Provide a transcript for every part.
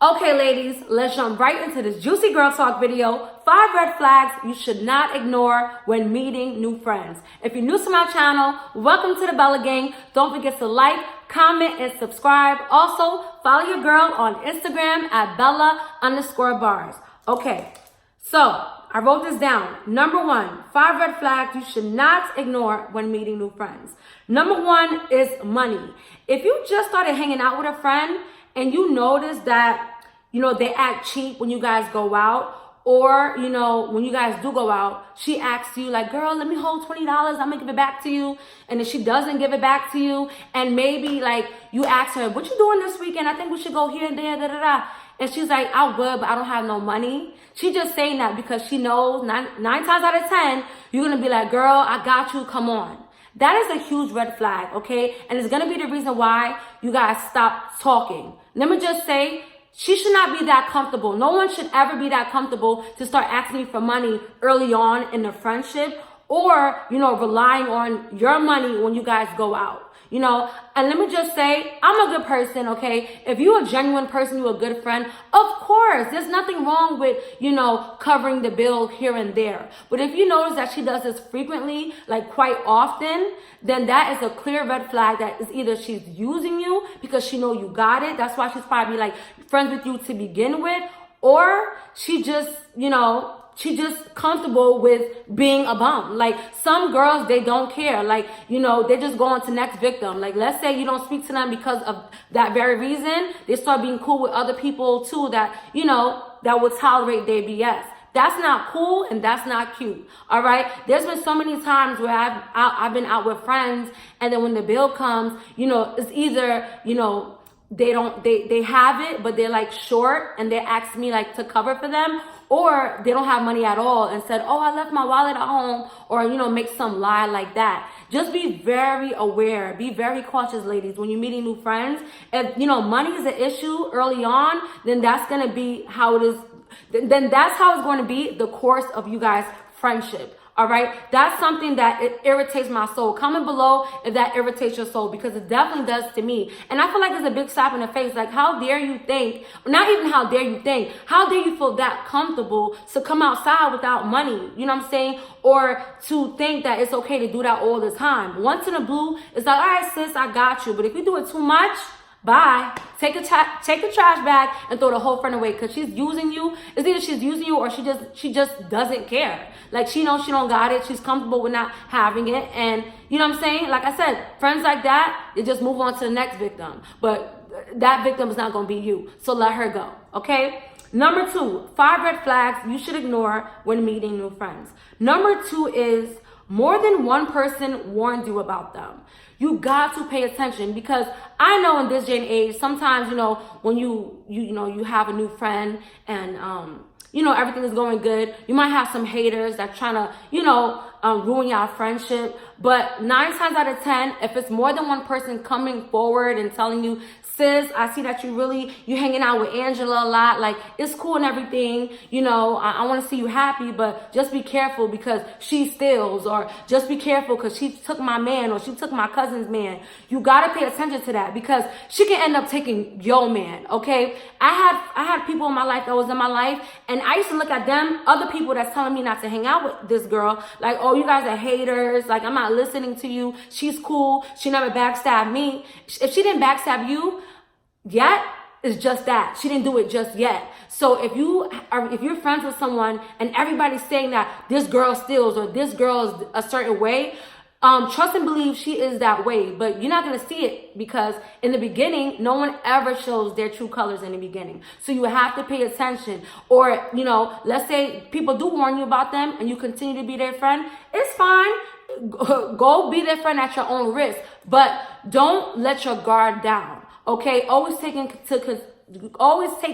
Okay, ladies, let's jump right into this juicy girl talk video. 5 red flags you should not ignore when meeting new friends. If you're new to my channel, welcome to the Bella Gang. Don't forget to like, comment, and subscribe. Also, follow your girl on Instagram at Bella_bars. Okay, so I wrote this down. Number 1, 5 red flags you should not ignore when meeting new friends. Number 1 is money. If you just started hanging out with a friend and you notice that, they act cheap when you guys go out, or, when you guys do go out, she asks you like, girl, let me hold $20. I'm gonna give it back to you. And if she doesn't give it back to you, and maybe like you ask her, what you doing this weekend? I think we should go here and there, da, da, da. And she's like, I would, but I don't have no money. She just saying that because she knows nine times out of 10, you're gonna be like, girl, I got you, come on. That is a huge red flag, okay? And it's gonna be the reason why you guys stop talking. Let me just say, she should not be that comfortable. No one should ever be that comfortable to start asking you for money early on in the friendship, or, relying on your money when you guys go out. And let me just say, I'm a good person, okay? If you're a genuine person, you're a good friend, of course, there's nothing wrong with, covering the bill here and there. But if you notice that she does this frequently, like quite often, then that is a clear red flag that is either she's using you because she know you got it. That's why she's probably like friends with you to begin with, or she just, she's just comfortable with being a bum. Like some girls, they don't care. Like, they just go on to next victim. Like, let's say you don't speak to them because of that very reason. They start being cool with other people too that, that will tolerate their BS. That's not cool and that's not cute. All right. There's been so many times where I've been out with friends, and then when the bill comes, it's either, they have it, but they're like short and they ask me like to cover for them, or they don't have money at all and said, oh, I left my wallet at home, or, make some lie like that. Just be very aware, be very cautious, ladies, when you're meeting new friends. If, money is an issue early on, then that's going to be how it is. Then that's how it's going to be the course of you guys' friendship. All right. That's something that it irritates my soul. Comment below if that irritates your soul, because it definitely does to me. And I feel like it's a big slap in the face. Like, how dare you think, not even how dare you think, how dare you feel that comfortable to come outside without money? You know what I'm saying? Or to think that it's okay to do that all the time. Once in a blue, it's like, all right, sis, I got you. But if you do it too much, bye. Take a trash bag and throw the whole friend away, because she's using you. It's either she's using you or she just doesn't care. Like, she knows she don't got it. She's comfortable with not having it. And you know what I'm saying? Like I said, friends like that, they just move on to the next victim. But that victim is not going to be you. So let her go. Okay? Number 2, 5 red flags you should ignore when meeting new friends. Number 2 is more than one person warned you about them. You got to pay attention, because I know in this day and age, sometimes, when you have a new friend and, everything is going good, you might have some haters that trying to, ruin your friendship. But 9 times out of 10, if it's more than one person coming forward and telling you, sis, I see that you hanging out with Angela a lot. Like, it's cool and everything. I want to see you happy, but just be careful because she steals, or just be careful because she took my man, or she took my cousin's man. You got to pay attention to that, because she can end up taking your man. Okay. I had people in my life that was in my life, and I used to look at them, other people that's telling me not to hang out with this girl. Like, oh, you guys are haters. Like, I'm not listening to you. She's cool. She never backstabbed me. If she didn't backstab you yet, it's just that she didn't do it just yet. So if you're friends with someone and everybody's saying that this girl steals or this girl is a certain way, trust and believe she is that way. But you're not going to see it, because in the beginning, no one ever shows their true colors in the beginning. So you have to pay attention. Or, let's say people do warn you about them and you continue to be their friend. It's fine. Go be their friend at your own risk, but don't let your guard down. Okay, always take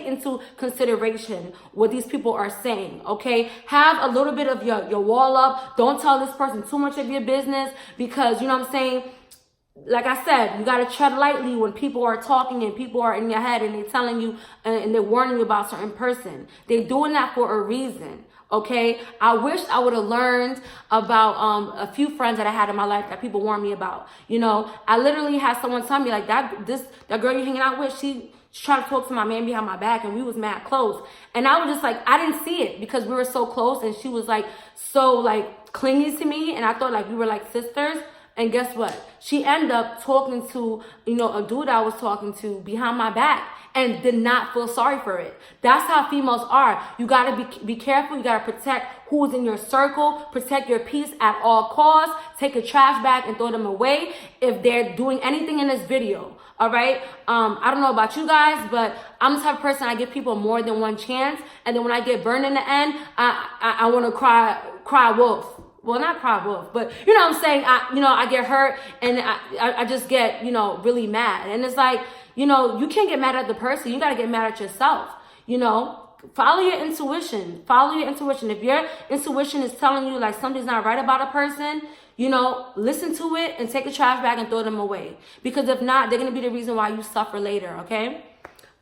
into consideration what these people are saying. Okay, have a little bit of your wall up. Don't tell this person too much of your business, because you know what I'm saying. Like I said, you got to tread lightly when people are talking and people are in your head and they're telling you and they're warning you about a certain person. They're doing that for a reason. Okay, I wish I would have learned about a few friends that I had in my life that people warned me about. I literally had someone tell me like that girl you're hanging out with, try to talk to my man behind my back, and we was mad close. And I was just like, I didn't see it because we were so close, and she was like so like clingy to me, and I thought like we were like sisters. And guess what? She ended up talking to, you know, a dude I was talking to behind my back and did not feel sorry for it. That's how females are. You got to be careful. You got to protect who's in your circle. Protect your peace at all costs. Take a trash bag and throw them away if they're doing anything in this video. All right. I don't know about you guys, but I'm the type of person, I give people more than one chance. And then when I get burned in the end, I want to cry wolf. Well, not cry wolf, but you know what I'm saying? I get hurt and I just get, you know, really mad. And it's like, you know, you can't get mad at the person. You got to get mad at yourself. You know, follow your intuition. Follow your intuition. If your intuition is telling you like something's not right about a person, you know, listen to it and take a trash bag and throw them away. Because if not, they're going to be the reason why you suffer later, okay?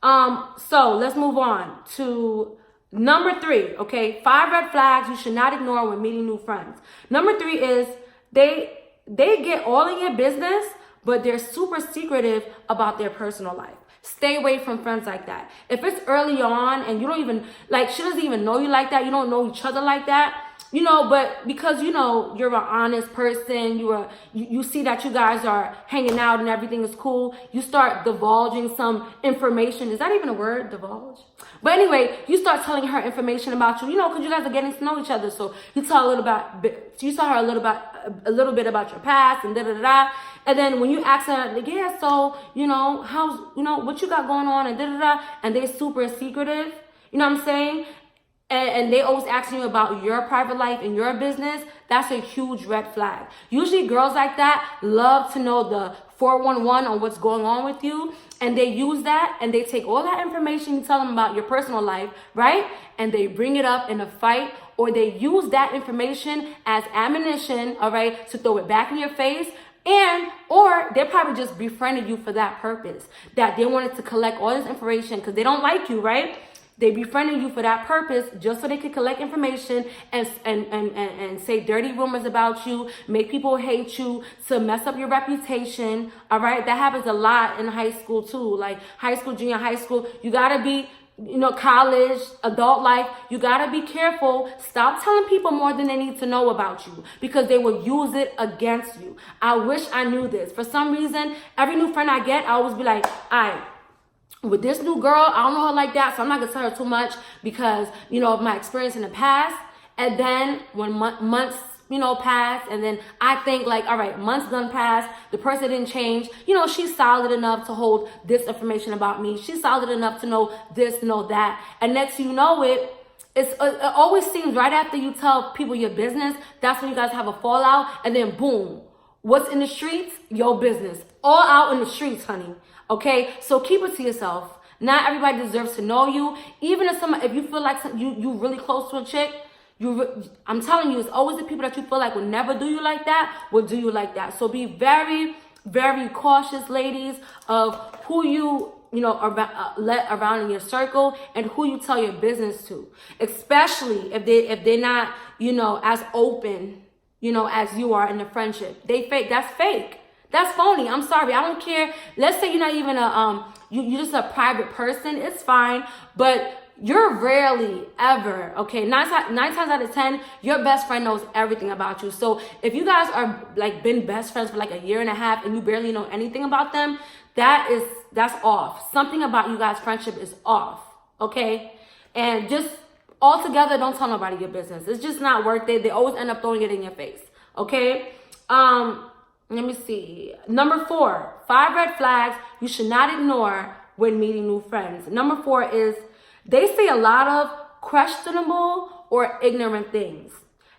So let's move on to number 3, okay? 5 red flags you should not ignore when meeting new friends. Number 3 is they get all in your business, but they're super secretive about their personal life. Stay away from friends like that. If it's early on and you don't even, like, she doesn't even know you like that, you don't know each other like that, you know, but because, you know, you're an honest person, you see that you guys are hanging out and everything is cool, you start divulging some information. Is that even a word, divulge? But anyway, you start telling her information about you, you know, because you guys are getting to know each other. So you tell her a little bit about your past and da-da-da-da. And then when you ask her, like, yeah, so, you know, how's, you know, what you got going on and da-da-da, and they're super secretive, you know what I'm saying? And they always asking you about your private life and your business, that's a huge red flag. Usually girls like that love to know the 411 on what's going on with you. And they use that and they take all that information you tell them about your personal life, right? And they bring it up in a fight, or they use that information as ammunition, all right, to throw it back in your face. Or they probably just befriended you for that purpose, that they wanted to collect all this information because they don't like you, right? They befriended you for that purpose, just so they could collect information and say dirty rumors about you, make people hate you, to mess up your reputation. All right, that happens a lot in high school too, like high school, junior high school. You gotta be, you know, college, adult life. You gotta be careful. Stop telling people more than they need to know about you, because they will use it against you. I wish I knew this. For some reason, every new friend I get, I always be like, all right, with this new girl, I don't know her like that, so I'm not gonna tell her too much because, you know, of my experience in the past. And then when months, you know, pass, and then I think like, all right, months done pass, the person didn't change, you know, she's solid enough to hold this information about me, she's solid enough to know this, know that, and next you know it, it always seems right after you tell people your business, that's when you guys have a fallout, and then boom, what's in the streets? Your business. All out in the streets, honey. Okay, so keep it to yourself. Not everybody deserves to know you. Even if you feel like you really close to a chick, I'm telling you, it's always the people that you feel like will never do you like that will do you like that. So be very, very cautious, ladies, of who you let around in your circle and who you tell your business to. Especially if they're not, you know, as open, you know, as you are in the friendship. They fake. That's fake. That's phony. I'm sorry. I don't care. Let's say you're not even you're just a private person. It's fine. But you're rarely ever, okay, 9 times out of 10, your best friend knows everything about you. So if you guys are like been best friends for like a year and a half and you barely know anything about them, that's off. Something about you guys' friendship is off, okay? And just altogether, don't tell nobody your business. It's just not worth it. They always end up throwing it in your face, okay? Let me see. Number 4, 5 red flags you should not ignore when meeting new friends. Number 4 is they say a lot of questionable or ignorant things.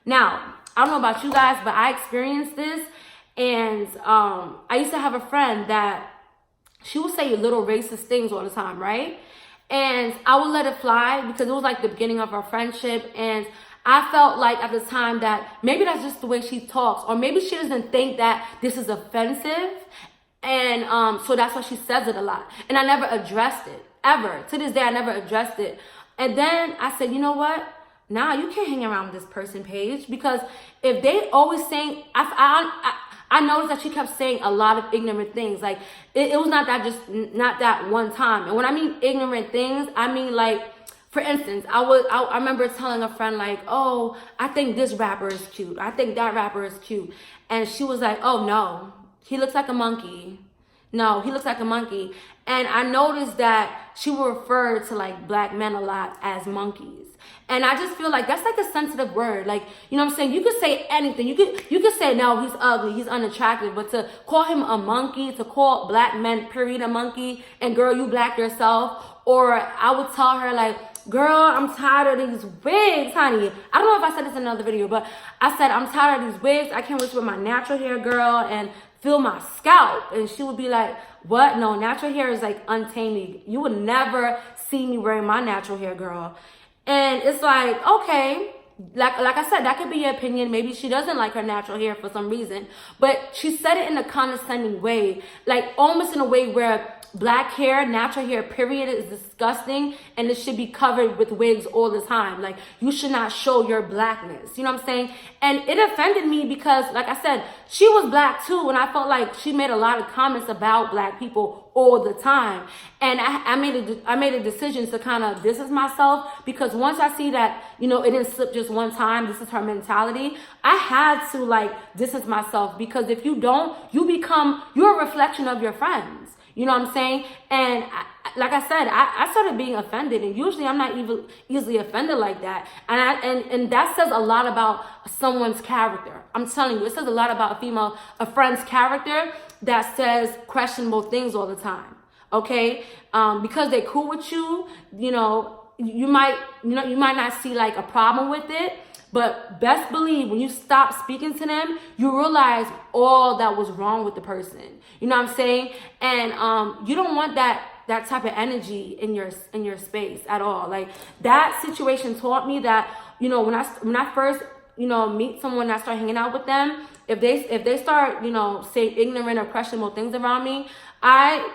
Now, I don't know about you guys, but I experienced this. And I used to have a friend that she would say little racist things all the time, right? And I would let it fly because it was like the beginning of our friendship. And I felt like at the time that maybe that's just the way she talks, or maybe she doesn't think that this is offensive, and so that's why she says it a lot. And I never addressed it, ever. To this day, I never addressed it. And then I said, you know what? Nah, you can't hang around with this person, Paige, because if they always saying, I noticed that she kept saying a lot of ignorant things. Like, it was not that one time. And when I mean ignorant things, I mean, like, for instance, I remember telling a friend, like, oh, I think this rapper is cute. I think that rapper is cute. And she was like, oh, no, he looks like a monkey. No, he looks like a monkey. And I noticed that she would refer to, like, black men a lot as monkeys. And I just feel like that's like a sensitive word. Like, you know what I'm saying? You could say anything. You could say, no, he's ugly, he's unattractive. But to call him a monkey, to call black men, period, a monkey, and girl, you black yourself. Or I would tell her, like, girl, I'm tired of these wigs, honey. I don't know if I said this in another video, but I said, I'm tired of these wigs. I can't wait to wear my natural hair, girl, and feel my scalp. And she would be like, what? No, natural hair is like untamed. You would never see me wearing my natural hair, girl. And it's like, okay, like I said, that could be your opinion. Maybe she doesn't like her natural hair for some reason. But she said it in a condescending way, like almost in a way where black hair, natural hair, period, is disgusting, and it should be covered with wigs all the time. Like, you should not show your blackness. You know what I'm saying? And it offended me because, like I said, she was black too, and I felt like she made a lot of comments about black people all the time. And I made a decision to kind of distance myself, because once I see that, you know, it didn't slip just one time, this is her mentality, I had to, like, distance myself, because if you don't, you're a reflection of your friends. You know what I'm saying? And like I said, I started being offended, and usually I'm not even easily offended like that. And that says a lot about someone's character. I'm telling you, it says a lot about a friend's character that says questionable things all the time. Okay? Because they're cool with you, you know, you might not see like a problem with it. But best believe when you stop speaking to them, you realize all that was wrong with the person. You know what I'm saying? And you don't want that type of energy in your space at all. Like, that situation taught me that, you know, when I first, you know, meet someone and I start hanging out with them, if they start, you know, say ignorant or questionable things around me, I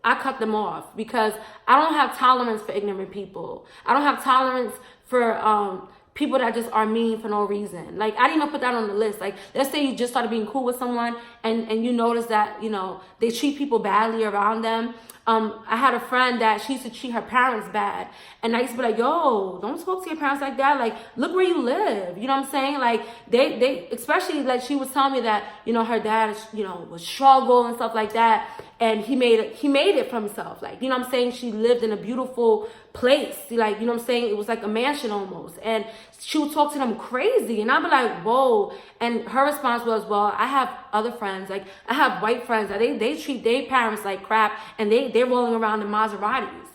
cut them off, because I don't have tolerance for ignorant people. I don't have tolerance for people that just are mean for no reason. Like, I didn't even put that on the list. Like, let's say you just started being cool with someone and you notice that, you know, they treat people badly around them. I had a friend that she used to treat her parents bad. And I used to be like, yo, don't talk to your parents like that. Like, look where you live. You know what I'm saying? Like, they especially, like, she was telling me that, you know, her dad, you know, was struggle and stuff like that. And he made it for himself. Like, you know what I'm saying? She lived in a beautiful place. Like, you know what I'm saying? It was like a mansion almost. And she would talk to them crazy. And I'd be like, whoa. And her response was, well, I have other friends. Like, I have white friends that they treat their parents like crap. And they're rolling around in Maseratis.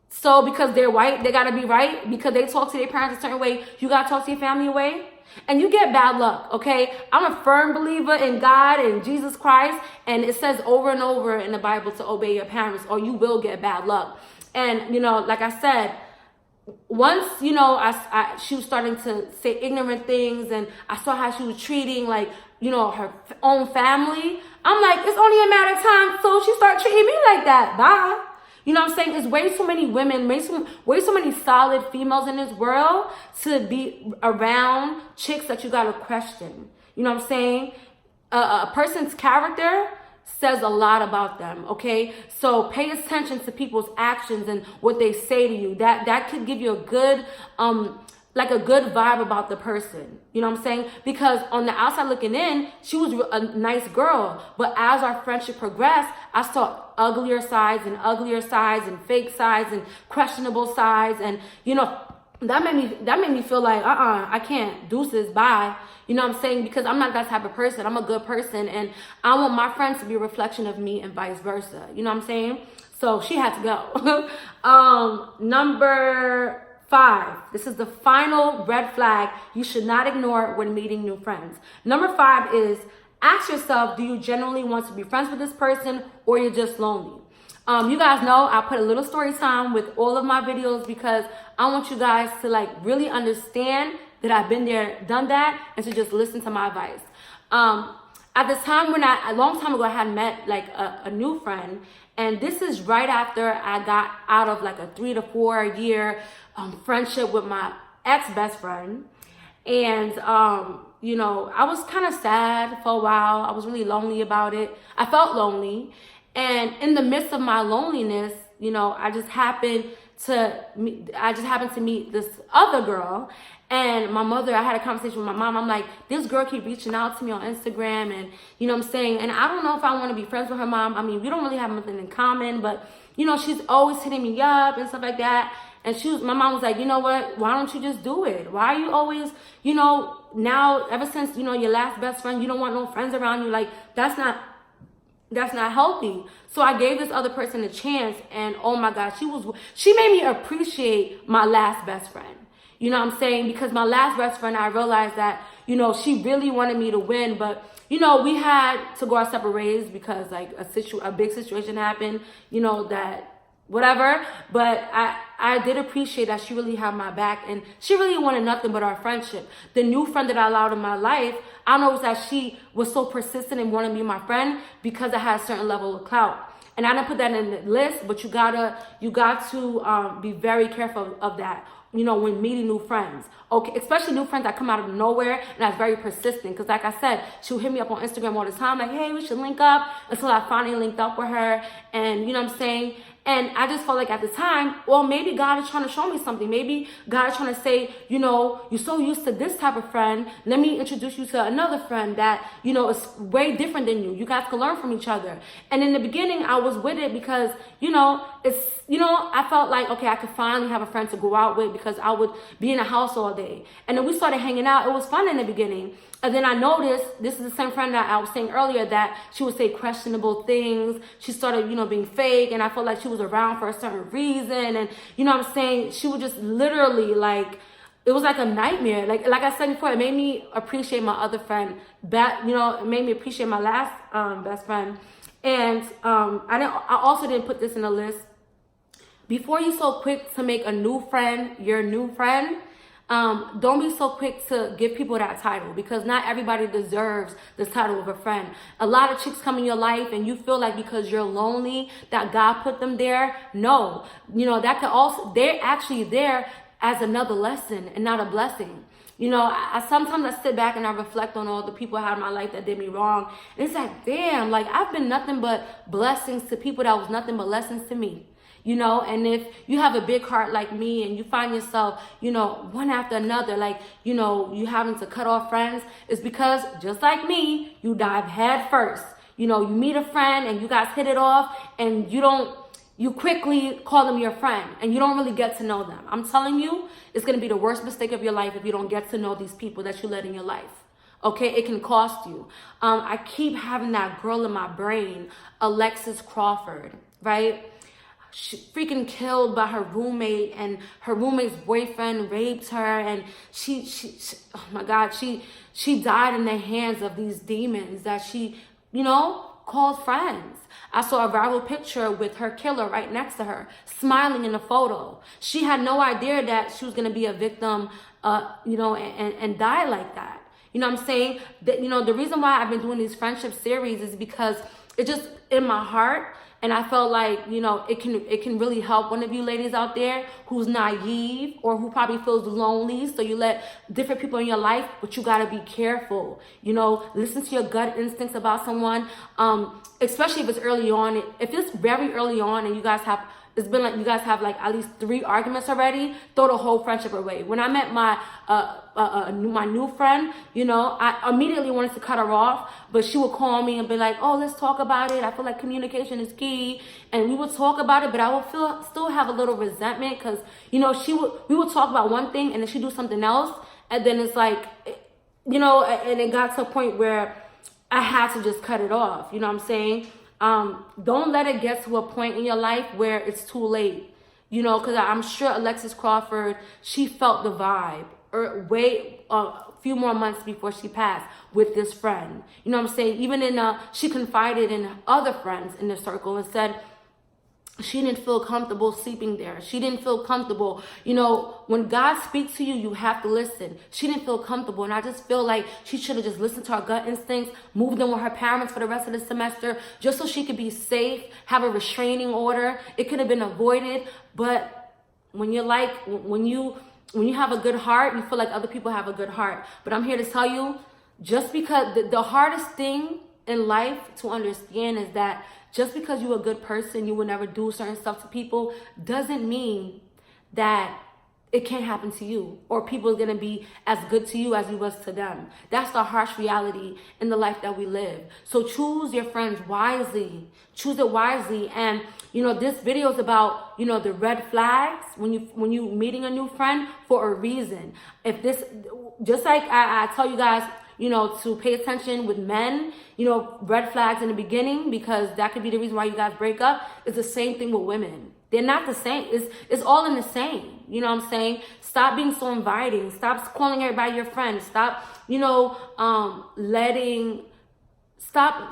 So because they're white, they gotta be right? Because they talk to their parents a certain way, you gotta talk to your family a way? And you get bad luck, okay? I'm a firm believer in God and Jesus Christ, and it says over and over in the Bible to obey your parents, or you will get bad luck. And, you know, like I said, once, you know, she was starting to say ignorant things, and I saw how she was treating, like, you know, her own family, I'm like, it's only a matter of time, so she started treating me like that. Bye. You know what I'm saying? There's way too many women, way so many solid females in this world to be around chicks that you gotta question. You know what I'm saying? A person's character says a lot about them, okay? So pay attention to people's actions and what they say to you. That could give you a good, like a good vibe about the person. You know what I'm saying? Because on the outside looking in, she was a nice girl. But as our friendship progressed, I saw uglier sides and fake sides and questionable sides. And, you know, that made me feel like, I can't, deuces, bye. You know what I'm saying? Because I'm not that type of person. I'm a good person. And I want my friends to be a reflection of me and vice versa. You know what I'm saying? So she had to go. Number 5. This is the final red flag you should not ignore when meeting new friends. Number 5 is, ask yourself, do you genuinely want to be friends with this person, or you're just lonely? You guys know I put a little story time with all of my videos, because I want you guys to, like, really understand that I've been there, done that, and to just listen to my advice. At the time when a long time ago, I had met like a new friend, and this is right after I got out of like a 3 to 4 year friendship with my ex-best friend. And, you know, I was kind of sad for a while. I was really lonely about it. I felt lonely. And in the midst of my loneliness, you know, I just happened to meet this other girl. And my mother, I had a conversation with my mom. I'm like, this girl keep reaching out to me on Instagram, and you know what I'm saying? And I don't know if I want to be friends with her mom. I mean, we don't really have nothing in common, but you know, she's always hitting me up and stuff like that. And my mom was like, you know what? Why don't you just do it? Why are you always, you know, now, ever since, you know, your last best friend, you don't want no friends around you. Like, that's not healthy. So I gave this other person a chance, and oh my God, she made me appreciate my last best friend. You know what I'm saying? Because my last best friend, I realized that, you know, she really wanted me to win, but you know, we had to go our separate ways because like a big situation happened, you know, that whatever. But I did appreciate that she really had my back, and she really wanted nothing but our friendship. The new friend that I allowed in my life, I know was that she was so persistent and wanted to be my friend because I had a certain level of clout. And I didn't put that in the list, but you got to be very careful of that. You know, when meeting new friends, okay, especially new friends that come out of nowhere and that's very persistent. Because like I said, she'll hit me up on Instagram all the time, like, hey, we should link up. Until I finally linked up with her, and you know what I'm saying? And I just felt like at the time, well, maybe God is trying to show me something. Maybe God is trying to say, you know, you're so used to this type of friend. Let me introduce you to another friend that, you know, is way different than you. You guys can learn from each other. And in the beginning, I was with it because, you know, I felt like, okay, I could finally have a friend to go out with because I would be in the house all day. And then we started hanging out. It was fun in the beginning. And then I noticed, this is the same friend that I was saying earlier, that she would say questionable things. She started, you know, being fake. And I felt like she was around for a certain reason. And, you know what I'm saying? She would just literally, like, it was like a nightmare. Like I said before, it made me appreciate my other friend. You know, it made me appreciate my last best friend. And I also didn't put this in the list. Before you're so quick to make a new friend your new friend, don't be so quick to give people that title, because not everybody deserves this title of a friend. A lot of chicks come in your life and you feel like because you're lonely that God put them there. No, you know, that could also, they're actually there as another lesson and not a blessing. You know, I sometimes sit back and I reflect on all the people I had in my life that did me wrong. And it's like, damn, like I've been nothing but blessings to people that was nothing but lessons to me. You know, and if you have a big heart like me and you find yourself, you know, one after another, like, you know, you having to cut off friends, it's because just like me, you dive head first. You know, you meet a friend and you guys hit it off, and you quickly call them your friend and you don't really get to know them. I'm telling you, it's going to be the worst mistake of your life if you don't get to know these people that you let in your life. Okay, it can cost you. I keep having that girl in my brain, Alexis Crawford, right? She freaking killed by her roommate, and her roommate's boyfriend raped her, and she oh my God, she died in the hands of these demons that she, you know, called friends. I saw a viral picture with her killer right next to her, smiling in the photo. She had no idea that she was gonna be a victim, you know, and die like that. You know what I'm saying? That, you know, the reason why I've been doing these friendship series is because it just in my heart. And I felt like, you know, it can really help one of you ladies out there who's naive or who probably feels lonely. So you let different people in your life, but you got to be careful. You know, listen to your gut instincts about someone, especially if it's early on. If it's very early on and you guys have, it's been like you guys have like at least 3 arguments already, throw the whole friendship away. When I met my new friend, you know, I immediately wanted to cut her off, but she would call me and be like, oh, let's talk about it. I feel like communication is key. And we would talk about it, but I would still have a little resentment because, you know, we would talk about one thing and then she'd do something else. And then it's like, you know, and it got to a point where I had to just cut it off. You know what I'm saying? Don't let it get to a point in your life where it's too late, you know, because I'm sure Alexis Crawford, she felt the vibe a few more months before she passed with this friend. You know what I'm saying? Even she confided in other friends in the circle and said she didn't feel comfortable sleeping there. She didn't feel comfortable. You know, when God speaks to you, you have to listen. She didn't feel comfortable. And I just feel like she should have just listened to her gut instincts, moved in with her parents for the rest of the semester, just so she could be safe, have a restraining order. It could have been avoided. But when you're like, when you when you have a good heart, you feel like other people have a good heart. But I'm here to tell you, just because the hardest thing in life to understand is that just because you're a good person, you will never do certain stuff to people, doesn't mean that it can't happen to you, or people are gonna be as good to you as you was to them. That's the harsh reality in the life that we live. So choose your friends wisely. Choose it wisely. And this video is about, the red flags when you meeting a new friend for a reason. If this, just like I tell you guys, to pay attention with men, red flags in the beginning, because that could be the reason why you guys break up. It's the same thing with women. They're not the same. It's all in the same. You know what I'm saying? Stop being so inviting. Stop calling everybody your friend. Stop,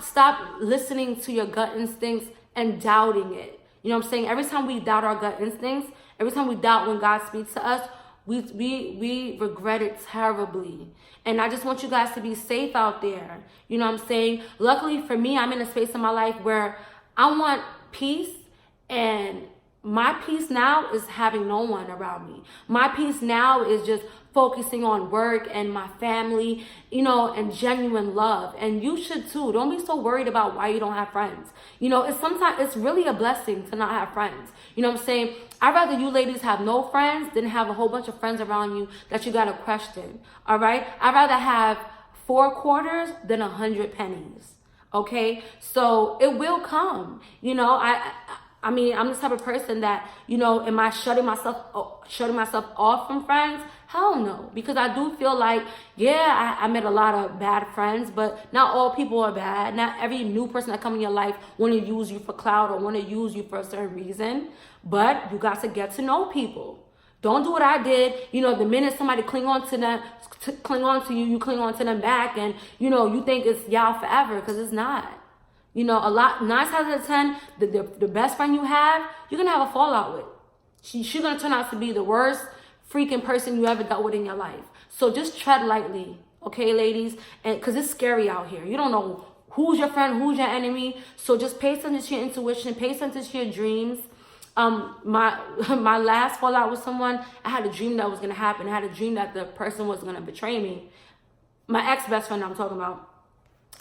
stop listening to your gut instincts and doubting it. You know what I'm saying? Every time we doubt our gut instincts, every time we doubt when God speaks to us, we regret it terribly. And I just want you guys to be safe out there. You know what I'm saying? Luckily for me, I'm in a space in my life where I want peace, and my peace now is having no one around me. My peace now is just focusing on work and my family, and genuine love. And you should too. Don't be so worried about why you don't have friends. It's really a blessing to not have friends. You know what I'm saying? I'd rather you ladies have no friends than have a whole bunch of friends around you that you gotta question. All right? I'd rather have 4 quarters than 100 pennies. Okay? So it will come. I mean, I'm the type of person that, am I shutting myself off from friends? Hell no. Because I do feel like, I met a lot of bad friends, but not all people are bad. Not every new person that comes in your life want to use you for clout or want to use you for a certain reason. But you got to get to know people. Don't do what I did. The minute somebody cling on to you, you cling on to them back, and you think it's y'all forever, because it's not. 9 times out of 10, the best friend you have, you're gonna have a fallout with. She's gonna turn out to be the worst freaking person you ever dealt with in your life. So just tread lightly, okay, ladies? And because it's scary out here. You don't know who's your friend, who's your enemy. So just pay attention to your intuition, pay attention to your dreams. My last fallout with someone, I had a dream that was gonna happen. I had a dream that the person was gonna betray me. My ex-best friend I'm talking about.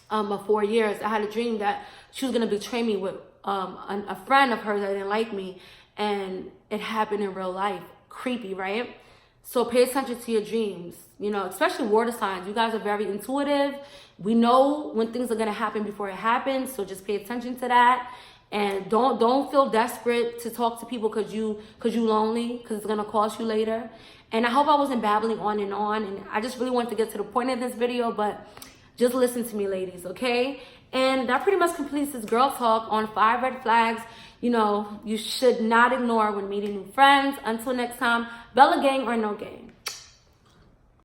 Of 4 years, I had a dream that she was gonna betray me with a friend of hers that didn't like me, and it happened in real life. Creepy, right? So pay attention to your dreams. Especially water signs. You guys are very intuitive. We know when things are gonna happen before it happens. So just pay attention to that, and don't feel desperate to talk to people because you lonely, because it's gonna cost you later. And I hope I wasn't babbling on, and I just really wanted to get to the point of this video, but just listen to me, ladies, okay? And that pretty much completes this girl talk on 5 red flags, you should not ignore when meeting new friends. Until next time, Bella gang or no gang.